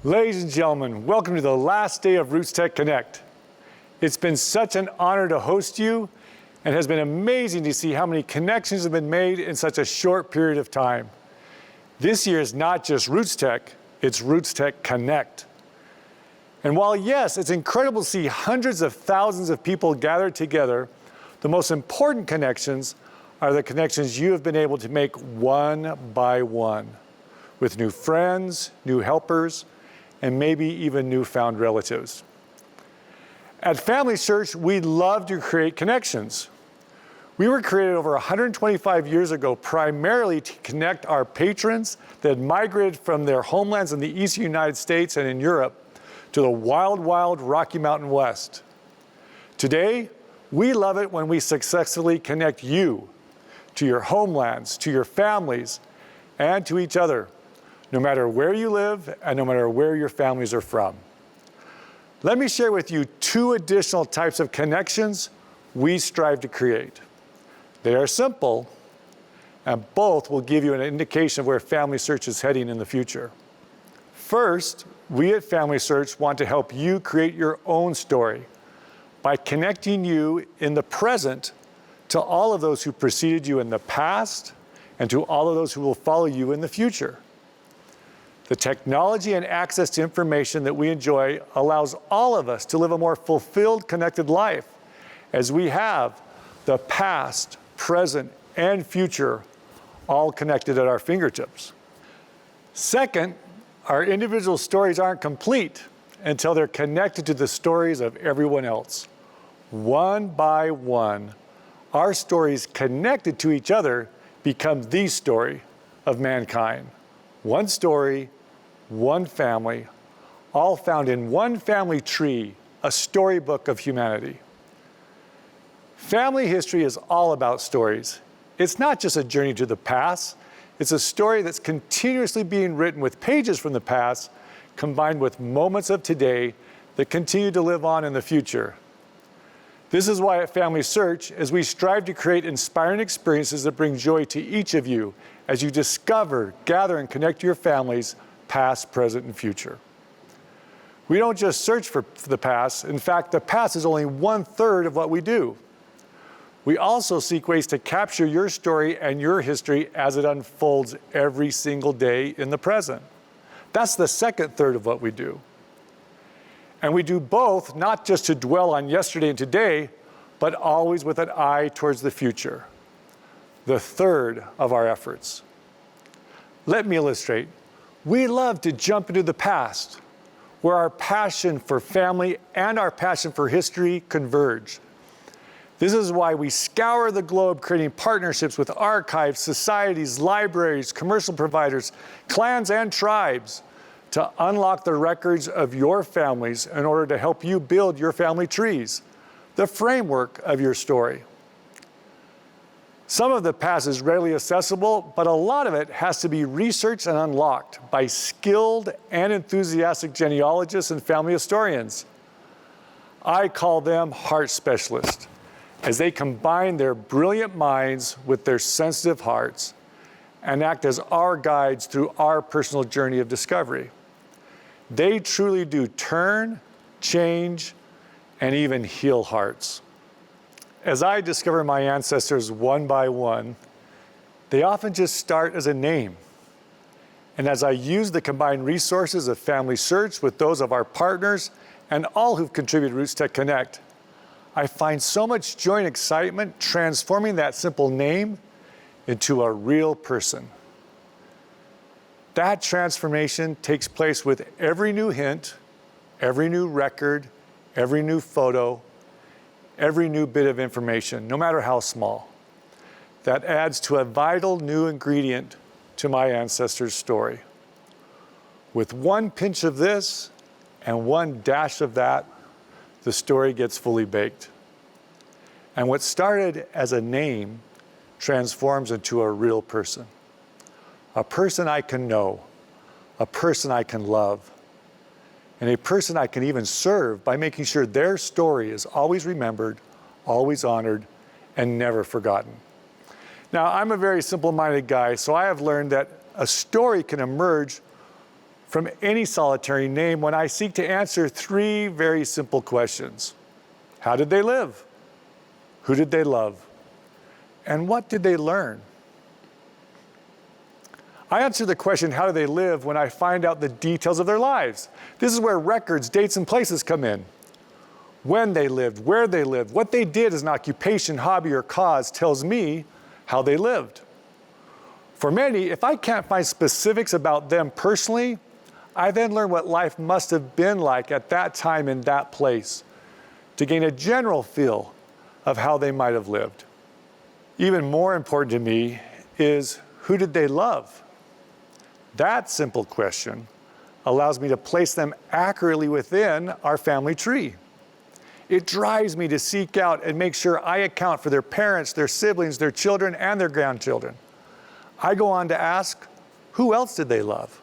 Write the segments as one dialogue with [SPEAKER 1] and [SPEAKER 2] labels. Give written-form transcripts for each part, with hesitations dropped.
[SPEAKER 1] Ladies and gentlemen, welcome to the last day of Roots Tech Connect. It's been such an honor to host you, and has been amazing to see how many connections have been made in such a short period of time. This year is not just Roots Tech, it's Roots Tech Connect. And while yes, it's incredible to see hundreds of thousands of people gathered together, the most important connections are the connections you have been able to make one by one, with new friends, new helpers, and maybe even newfound relatives. At FamilySearch, we love to create connections. We were created over 125 years ago primarily to connect our patrons that had migrated from their homelands in the eastern United States and in Europe to the wild, wild Rocky Mountain West. Today, we love it when we successfully connect you to your homelands, to your families, and to each other, no matter where you live and no matter where your families are from. Let me share with you two additional types of connections we strive to create. They are simple, and both will give you an indication of where FamilySearch is heading in the future. First, we at FamilySearch want to help you create your own story by connecting you in the present to all of those who preceded you in the past and to all of those who will follow you in the future. The technology and access to information that we enjoy allows all of us to live a more fulfilled, connected life, as we have the past, present, and future all connected at our fingertips. Second, our individual stories aren't complete until they're connected to the stories of everyone else. One by one, our stories connected to each other become the story of mankind. One story, one family, all found in one family tree, a storybook of humanity. Family history is all about stories. It's not just a journey to the past, it's a story that's continuously being written with pages from the past, combined with moments of today that continue to live on in the future. This is why at FamilySearch, as we strive to create inspiring experiences that bring joy to each of you as you discover, gather, and connect your families, past, present, and future. We don't just search for the past. In fact, the past is only 1/3 of what we do. We also seek ways to capture your story and your history as it unfolds every single day in the present. That's the second third of what we do. And we do both not just to dwell on yesterday and today, but always with an eye towards the future, the third of our efforts. Let me illustrate. We love to jump into the past, where our passion for family and our passion for history converge. This is why we scour the globe creating partnerships with archives, societies, libraries, commercial providers, clans, and tribes to unlock the records of your families in order to help you build your family trees, the framework of your story. Some of the past is readily accessible, but a lot of it has to be researched and unlocked by skilled and enthusiastic genealogists and family historians. I call them heart specialists, as they combine their brilliant minds with their sensitive hearts and act as our guides through our personal journey of discovery. They truly do turn, change, and even heal hearts. As I discover my ancestors one by one, they often just start as a name. And as I use the combined resources of FamilySearch with those of our partners and all who've contributed to Roots Tech Connect, I find so much joy and excitement transforming that simple name into a real person. That transformation takes place with every new hint, every new record, every new photo, every new bit of information, no matter how small. That adds to a vital new ingredient to my ancestors' story. With one pinch of this and one dash of that, the story gets fully baked. And what started as a name transforms into a real person. A person I can know, a person I can love, and a person I can even serve by making sure their story is always remembered, always honored, and never forgotten. Now, I'm a very simple-minded guy, so I have learned that a story can emerge from any solitary name when I seek to answer three very simple questions. How did they live? Who did they love? And what did they learn? I answer the question, how do they live, when I find out the details of their lives. This is where records, dates, and places come in. When they lived, where they lived, what they did as an occupation, hobby, or cause tells me how they lived. For many, if I can't find specifics about them personally, I then learn what life must have been like at that time in that place to gain a general feel of how they might have lived. Even more important to me is, who did they love? That simple question allows me to place them accurately within our family tree. It drives me to seek out and make sure I account for their parents, their siblings, their children, and their grandchildren. I go on to ask, who else did they love?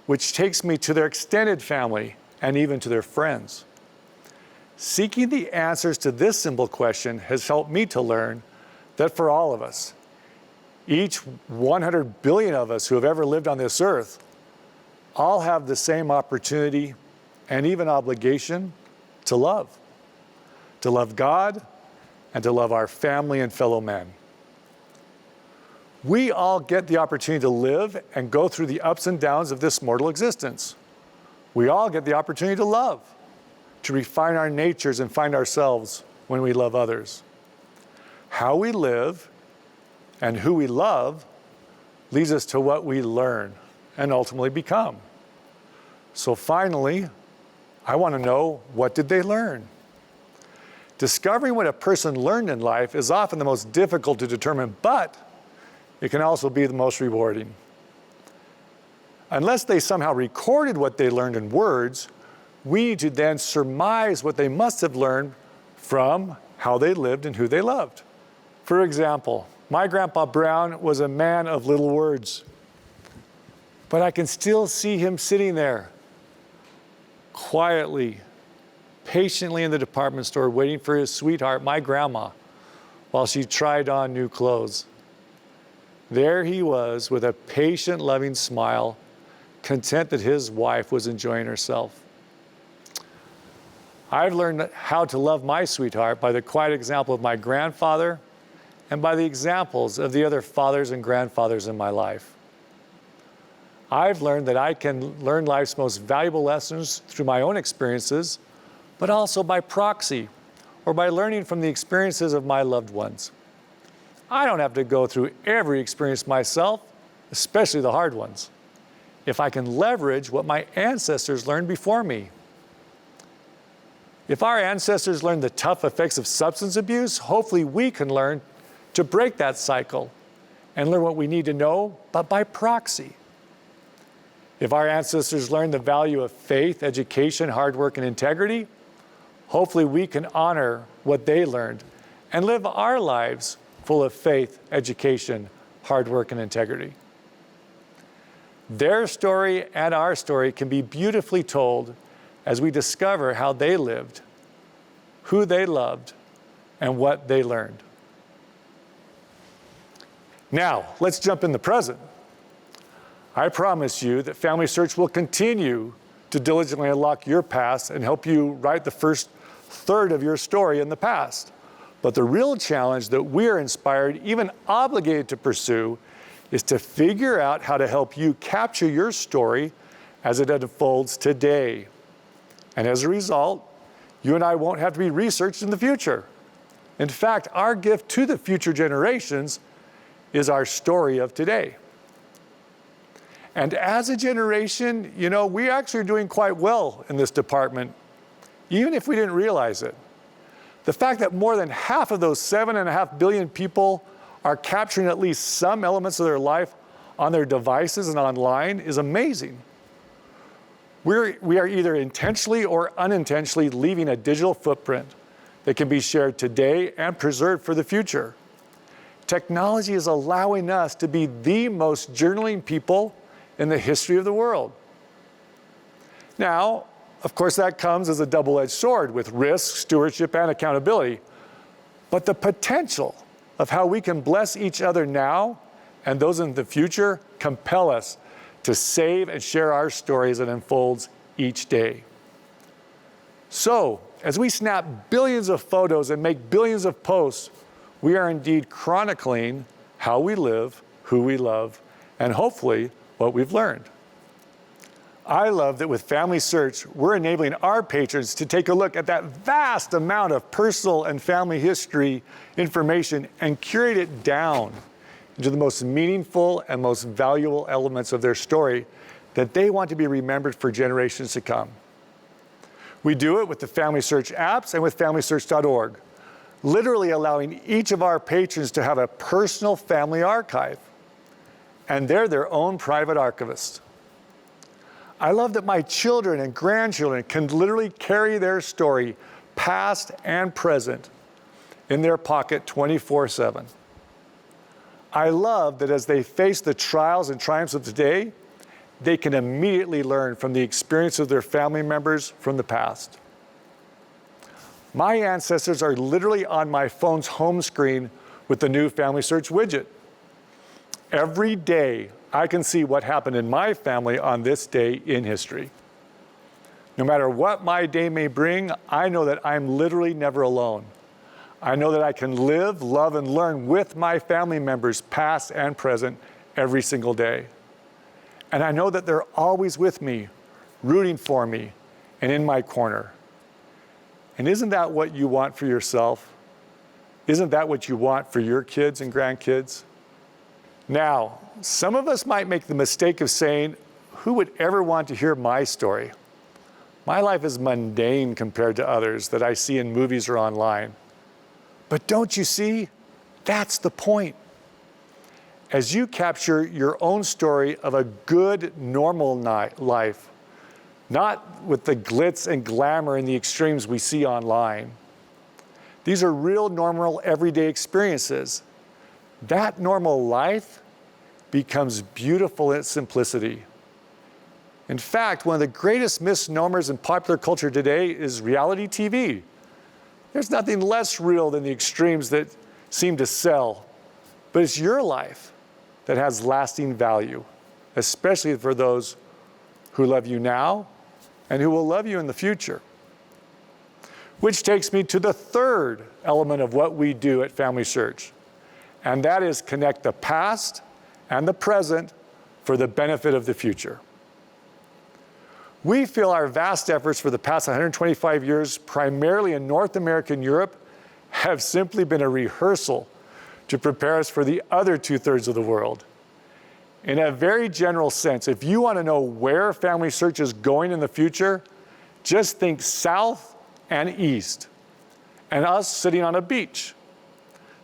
[SPEAKER 1] Which takes me to their extended family and even to their friends. Seeking the answers to this simple question has helped me to learn that for all of us, each 100 billion of us who have ever lived on this earth, all have the same opportunity and even obligation to love God and to love our family and fellow men. We all get the opportunity to live and go through the ups and downs of this mortal existence. We all get the opportunity to love, to refine our natures and find ourselves when we love others. How we live and who we love leads us to what we learn and ultimately become. So finally, I want to know, what did they learn? Discovering what a person learned in life is often the most difficult to determine, but it can also be the most rewarding. Unless they somehow recorded what they learned in words, we need to then surmise what they must have learned from how they lived and who they loved. For example, my Grandpa Brown was a man of little words, but I can still see him sitting there, quietly, patiently in the department store, waiting for his sweetheart, my grandma, while she tried on new clothes. There he was with a patient, loving smile, content that his wife was enjoying herself. I've learned how to love my sweetheart by the quiet example of my grandfather and by the examples of the other fathers and grandfathers in my life. I've learned that I can learn life's most valuable lessons through my own experiences, but also by proxy or by learning from the experiences of my loved ones. I don't have to go through every experience myself, especially the hard ones, if I can leverage what my ancestors learned before me. If our ancestors learned the tough effects of substance abuse, hopefully we can learn to break that cycle and learn what we need to know, but by proxy. If our ancestors learned the value of faith, education, hard work, and integrity, hopefully we can honor what they learned and live our lives full of faith, education, hard work, and integrity. Their story and our story can be beautifully told as we discover how they lived, who they loved, and what they learned. Now, let's jump in the present. I promise you that FamilySearch will continue to diligently unlock your past and help you write the first third of your story in the past. But the real challenge that we're inspired, even obligated to pursue, is to figure out how to help you capture your story as it unfolds today. And as a result, you and I won't have to be researched in the future. In fact, our gift to the future generations is our story of today. And as a generation, we actually are doing quite well in this department, even if we didn't realize it. The fact that more than half of those 7.5 billion people are capturing at least some elements of their life on their devices and online is amazing. We are either intentionally or unintentionally leaving a digital footprint that can be shared today and preserved for the future. Technology is allowing us to be the most journaling people in the history of the world. Now, of course, that comes as a double-edged sword with risk, stewardship, and accountability. But the potential of how we can bless each other now and those in the future compel us to save and share our story as it unfolds each day. So, as we snap billions of photos and make billions of posts, we are indeed chronicling how we live, who we love, and hopefully what we've learned. I love that with FamilySearch, we're enabling our patrons to take a look at that vast amount of personal and family history information and curate it down into the most meaningful and most valuable elements of their story that they want to be remembered for generations to come. We do it with the FamilySearch apps and with FamilySearch.org, literally allowing each of our patrons to have a personal family archive, and they're their own private archivist. I love that my children and grandchildren can literally carry their story, past and present, in their pocket 24/7. I love that as they face the trials and triumphs of today, they can immediately learn from the experience of their family members from the past. My ancestors are literally on my phone's home screen with the new FamilySearch widget. Every day, I can see what happened in my family on this day in history. No matter what my day may bring, I know that I'm literally never alone. I know that I can live, love, and learn with my family members, past and present, every single day. And I know that they're always with me, rooting for me, and in my corner. And isn't that what you want for yourself? Isn't that what you want for your kids and grandkids? Now, some of us might make the mistake of saying, who would ever want to hear my story? My life is mundane compared to others that I see in movies or online. But don't you see? That's the point. As you capture your own story of a good, normal life, not with the glitz and glamour and the extremes we see online. These are real, normal, everyday experiences. That normal life becomes beautiful in its simplicity. In fact, one of the greatest misnomers in popular culture today is reality TV. There's nothing less real than the extremes that seem to sell, but it's your life that has lasting value, especially for those who love you now and who will love you in the future. Which takes me to the third element of what we do at FamilySearch, and that is connect the past and the present for the benefit of the future. We feel our vast efforts for the past 125 years, primarily in North America and Europe, have simply been a rehearsal to prepare us for the other 2/3 of the world. In a very general sense, if you want to know where FamilySearch is going in the future, just think south and east, and us sitting on a beach.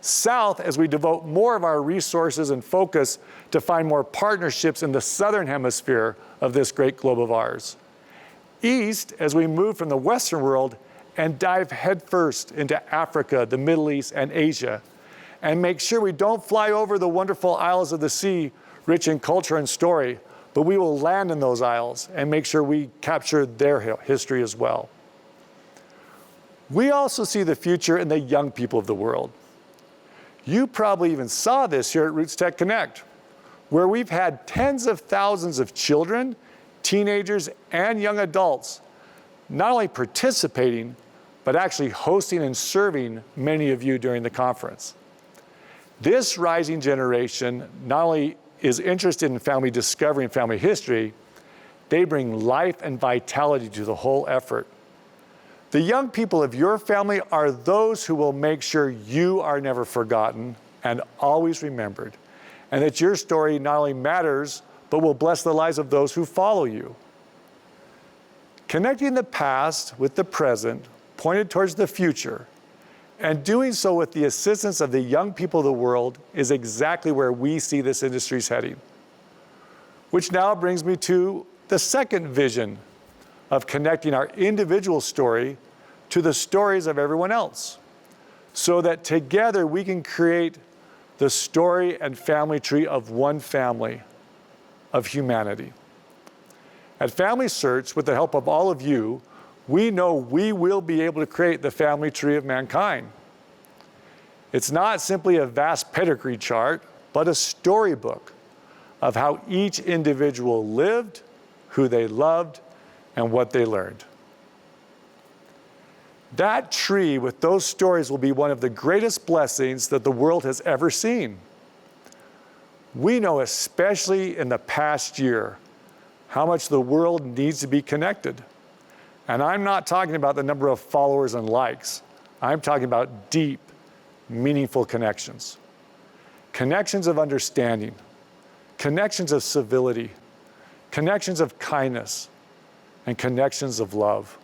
[SPEAKER 1] South, as we devote more of our resources and focus to find more partnerships in the southern hemisphere of this great globe of ours. East, as we move from the Western world and dive headfirst into Africa, the Middle East, and Asia, and make sure we don't fly over the wonderful isles of the sea, rich in culture and story, but we will land in those isles and make sure we capture their history as well. We also see the future in the young people of the world. You probably even saw this here at Roots Tech Connect, where we've had tens of thousands of children, teenagers, and young adults not only participating, but actually hosting and serving many of you during the conference. This rising generation not only is interested in family discovery and family history, they bring life and vitality to the whole effort. The young people of your family are those who will make sure you are never forgotten and always remembered, and that your story not only matters, but will bless the lives of those who follow you. Connecting the past with the present, pointed towards the future, and doing so with the assistance of the young people of the world is exactly where we see this industry's heading. Which now brings me to the second vision of connecting our individual story to the stories of everyone else, so that together we can create the story and family tree of one family, of humanity. At FamilySearch, with the help of all of you, we know we will be able to create the family tree of mankind. It's not simply a vast pedigree chart, but a storybook, of how each individual lived, who they loved, and what they learned. That tree with those stories will be one of the greatest blessings that the world has ever seen. We know, especially in the past year, how much the world needs to be connected. And I'm not talking about the number of followers and likes. I'm talking about deep, meaningful connections. Connections of understanding, connections of civility, connections of kindness, and connections of love.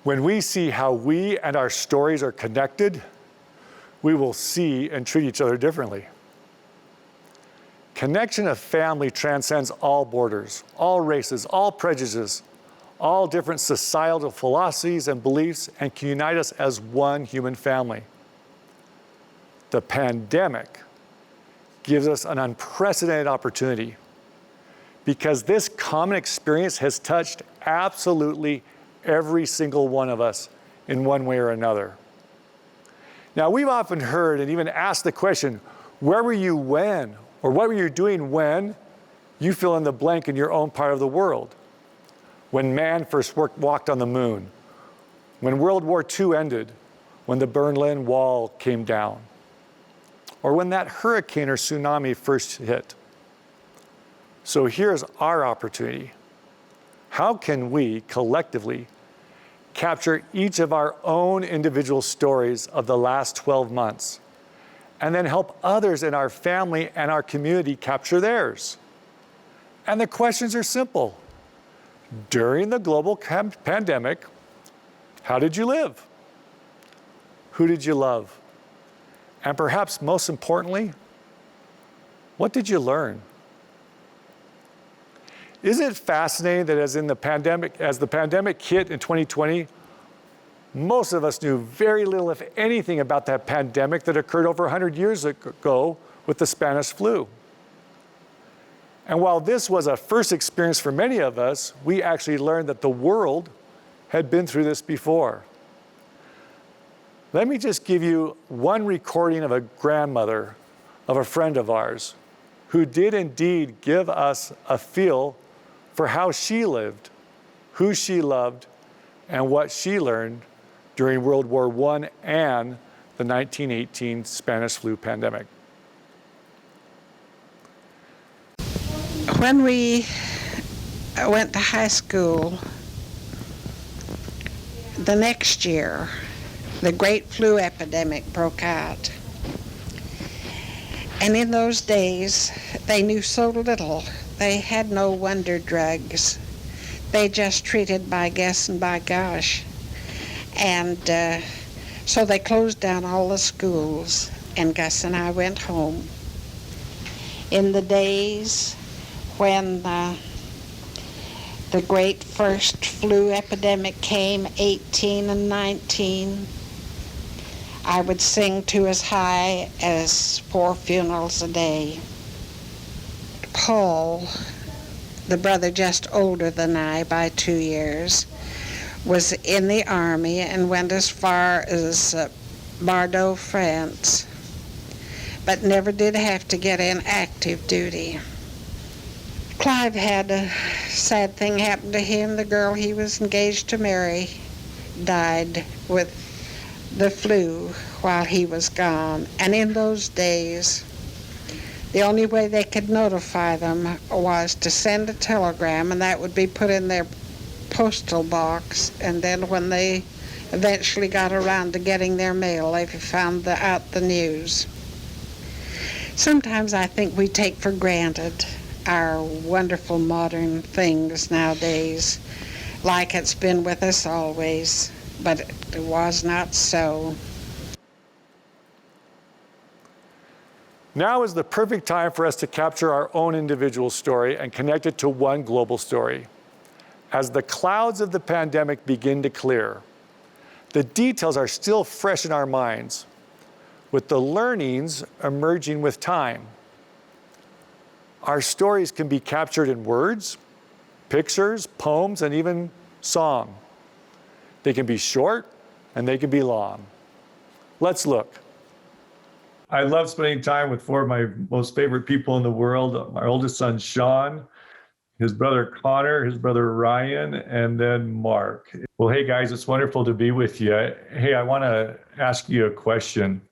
[SPEAKER 1] When we see how we and our stories are connected, we will see and treat each other differently. Connection of family transcends all borders, all races, all prejudices, all different societal philosophies and beliefs, and can unite us as one human family. The pandemic gives us an unprecedented opportunity because this common experience has touched absolutely every single one of us in one way or another. Now, we've often heard and even asked the question, where were you when? Or what were you doing when you fill in the blank in your own part of the world? When man first walked on the moon, when World War II ended, when the Berlin Wall came down, or when that hurricane or tsunami first hit. So here's our opportunity. How can we collectively capture each of our own individual stories of the last 12 months and then help others in our family and our community capture theirs? And the questions are simple. During the global pandemic, how did you live? Who did you love? And perhaps most importantly, what did you learn? Isn't it fascinating that as the pandemic hit in 2020, most of us knew very little, if anything, about that pandemic that occurred over 100 years ago with the Spanish flu. And while this was a first experience for many of us, we actually learned that the world had been through this before. Let me just give you one recording of a grandmother of a friend of ours who did indeed give us a feel for how she lived, who she loved, and what she learned during World War I and the 1918 Spanish flu pandemic.
[SPEAKER 2] When we went to high school, the next year, the great flu epidemic broke out. And in those days, they knew so little. They had no wonder drugs. They just treated by guess and by gosh. And so they closed down all the schools, and Gus and I went home. In the days when the great first flu epidemic came, 18 and 19, I would sing to as high as 4 funerals a day. Paul, the brother just older than I by 2 years, was in the army and went as far as Bordeaux, France, but never did have to get in active duty. Clive had a sad thing happen to him. The girl he was engaged to marry died with the flu while he was gone. And in those days, the only way they could notify them was to send a telegram, and that would be put in their postal box. And then when they eventually got around to getting their mail, they found out the news. Sometimes I think we take for granted our wonderful modern things nowadays, like it's been with us always, but it was not so.
[SPEAKER 1] Now is the perfect time for us to capture our own individual story and connect it to one global story. As the clouds of the pandemic begin to clear, the details are still fresh in our minds, with the learnings emerging with time. Our stories can be captured in words, pictures, poems, and even song. They can be short and they can be long. Let's look. I love spending time with four of my most favorite people in the world. My oldest son, Sean, his brother, Connor, his brother, Ryan, and then Mark. Well, hey, guys, it's wonderful to be with you. Hey, I want to ask you a question.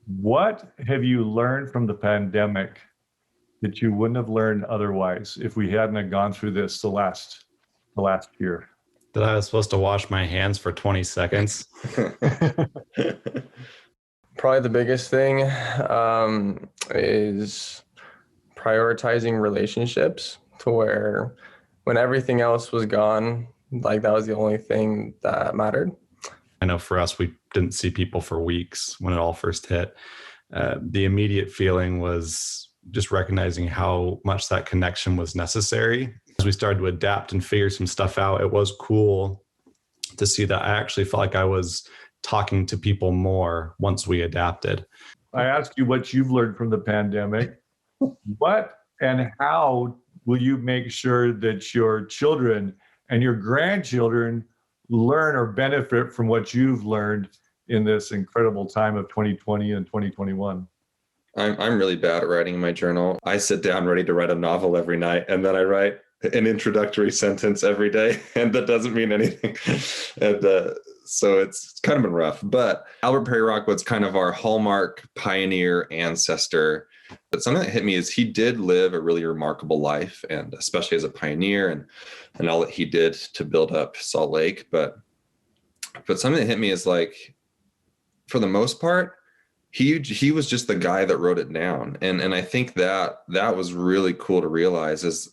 [SPEAKER 1] What have you learned from the pandemic that you wouldn't have learned otherwise if we hadn't have gone through this the last year?
[SPEAKER 3] That I was supposed to wash my hands for 20 seconds.
[SPEAKER 4] Probably the biggest thing is prioritizing relationships, to where when everything else was gone, like that was the only thing that mattered.
[SPEAKER 3] I know for us, we didn't see people for weeks when it all first hit. The immediate feeling was just recognizing how much that connection was necessary. As we started to adapt and figure some stuff out, it was cool to see that I actually felt like I was talking to people more once we adapted.
[SPEAKER 1] I asked you what you've learned from the pandemic. What and how will you make sure that your children and your grandchildren learn or benefit from what you've learned in this incredible time of 2020 and 2021?
[SPEAKER 5] I'm really bad at writing in my journal. I sit down ready to write a novel every night, and then I write an introductory sentence every day, and that doesn't mean anything. And so it's kind of been rough. But Albert Perry Rockwood's kind of our hallmark pioneer ancestor. But something that hit me is he did live a really remarkable life, and especially as a pioneer and all that he did to build up Salt Lake. But something that hit me is, like, for the most part, he was just the guy that wrote it down. And I think that was really cool to realize is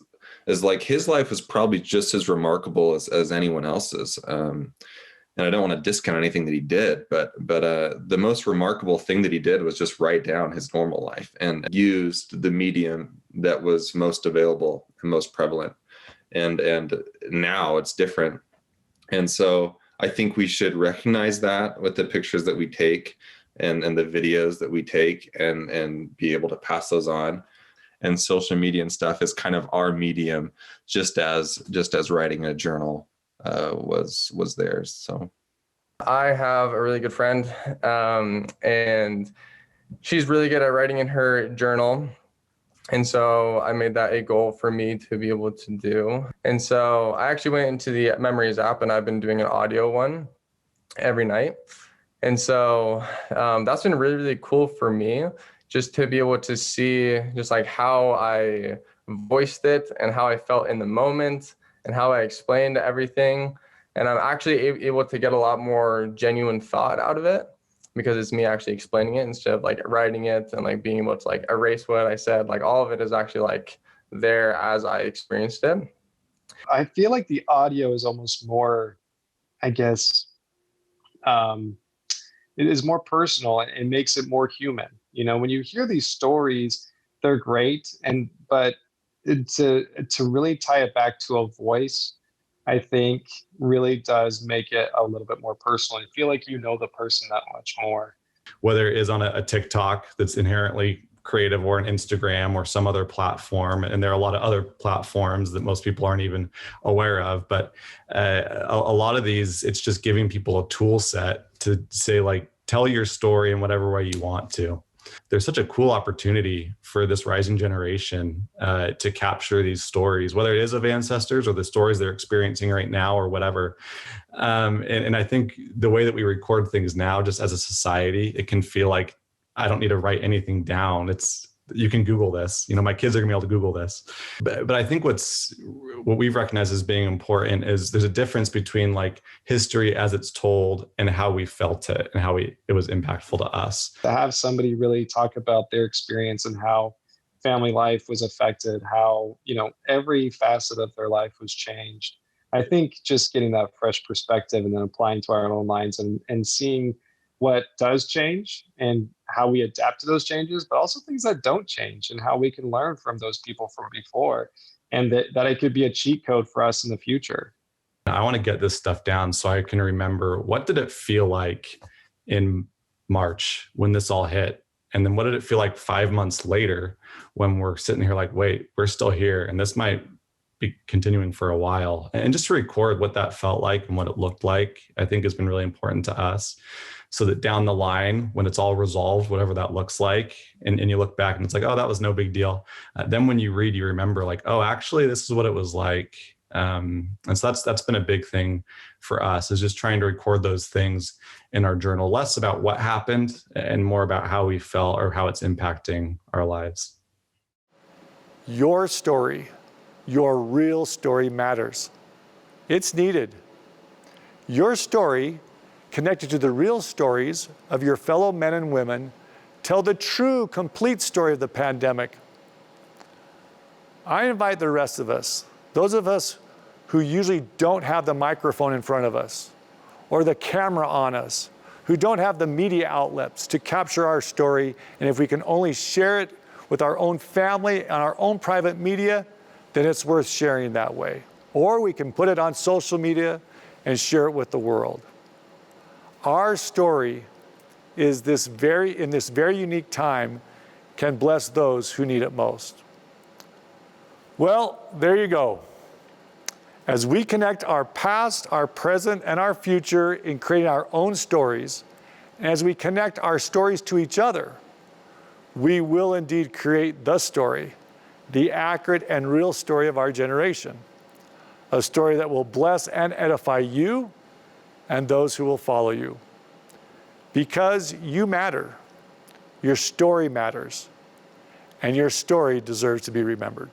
[SPEAKER 5] like his life was probably just as remarkable as anyone else's. And I don't want to discount anything that he did, but the most remarkable thing that he did was just write down his normal life and used the medium that was most available and most prevalent. And now it's different. And so I think we should recognize that with the pictures that we take and the videos that we take and be able to pass those on. And social media and stuff is kind of our medium, just as writing a journal was theirs. So
[SPEAKER 4] I have a really good friend, and she's really good at writing in her journal. And so I made that a goal for me to be able to do. And so I actually went into the Memories app, and I've been doing an audio one every night. And so that's been really, really cool for me, just to be able to see just like how I voiced it and how I felt in the moment and how I explained everything. And I'm actually able to get a lot more genuine thought out of it, because it's me actually explaining it instead of like writing it and like being able to like erase what I said. Like all of it is actually like there as I experienced it.
[SPEAKER 6] I feel like the audio is almost more, I guess, it is more personal and it makes it more human. You know, when you hear these stories, they're great, but to really tie it back to a voice, I think really does make it a little bit more personal. You feel like you know the person that much more.
[SPEAKER 3] Whether it is on a TikTok that's inherently creative, or an Instagram or some other platform. And there are a lot of other platforms that most people aren't even aware of. But a lot of these, it's just giving people a tool set to say, like, tell your story in whatever way you want to. There's such a cool opportunity for this rising generation to capture these stories, whether it is of ancestors or the stories they're experiencing right now or whatever. And I think the way that we record things now, just as a society, it can feel like I don't need to write anything down. You can Google this. You know, my kids are gonna be able to Google this. But I think what we've recognized as being important is there's a difference between like history as it's told and how we felt it and how it was impactful to us.
[SPEAKER 6] To have somebody really talk about their experience and how family life was affected, how, you know, every facet of their life was changed. I think just getting that fresh perspective and then applying to our own lives and seeing what does change and how we adapt to those changes, but also things that don't change and how we can learn from those people from before, and that it could be a cheat code for us in the future.
[SPEAKER 3] I want to get this stuff down so I can remember, what did it feel like in March when this all hit? And then what did it feel like 5 months later when we're sitting here like, wait, we're still here and this might be continuing for a while? And just to record what that felt like and what it looked like, I think has been really important to us. so that down the line, when it's all resolved, whatever that looks like, and you look back and it's like, oh, that was no big deal. Then when you read, you remember like, oh, actually, this is what it was like. And so that's been a big thing for us, is just trying to record those things in our journal, less about what happened and more about how we felt or how it's impacting our lives.
[SPEAKER 1] Your story, your real story matters. It's needed. Your story, connected to the real stories of your fellow men and women, tell the true, complete story of the pandemic. I invite the rest of us, those of us who usually don't have the microphone in front of us or the camera on us, who don't have the media outlets to capture our story, and if we can only share it with our own family and our own private media, then it's worth sharing that way. Or we can put it on social media and share it with the world. Our story is in this very unique time, can bless those who need it most. Well, there you go. As we connect our past, our present, and our future in creating our own stories, and as we connect our stories to each other, we will indeed create the story, the accurate and real story of our generation. A story that will bless and edify you and those who will follow you. Because you matter, your story matters, and your story deserves to be remembered.